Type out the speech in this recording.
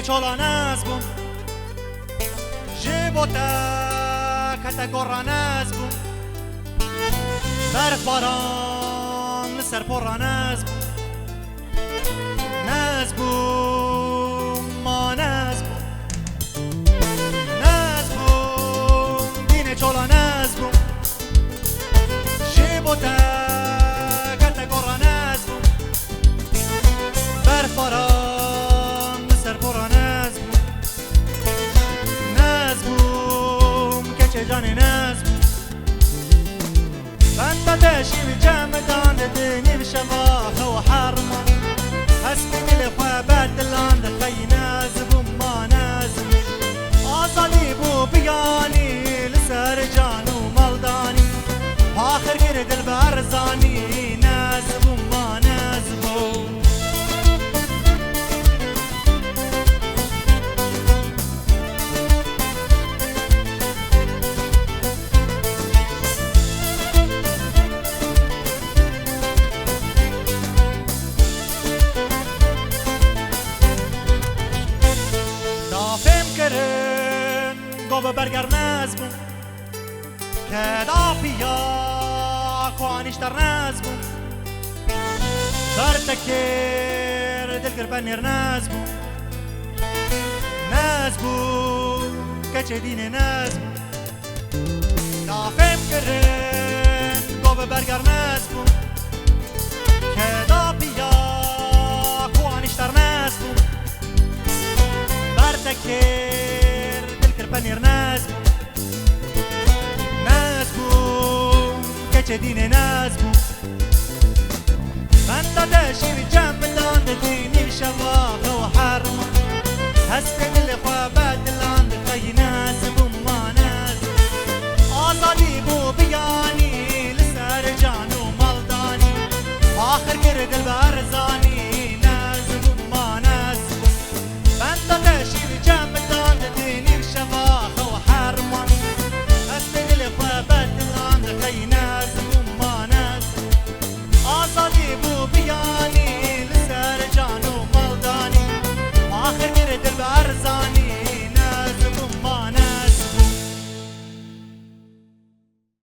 Chola nazbum Jibota kategora nazbum Berf baran ser porra nazbum Nazbum ma nazbum Nazbum dine chola nazbum Jibota kategora nazbum Berf baran جاني نازم فانت تاشي بجامدان دني بشباخه وحرمه اسمي الاخوابات اللاند خي نازم وما نازم اصليبو بياني لسرجان وملداني اخر قرد البرزاني نازم وما نازمو گوه برگر نزبون که دا پیا کوانیشتر نزبون در تکر دل کر بنیر نزبون نزبون که چه دینه نزبون دا فهم کرن گوه برگر نزبون که دا پیا کوانیشتر نزبون در تکر بنير نازبو كتش ديني نازبو فانتا داشي بجنب اللاند ديني بشباخه وحرمه هسبن الاخوابات اللاند خي نازب وما نازب اصليبو بياني لسه رجان وملداني اخر قرد الباب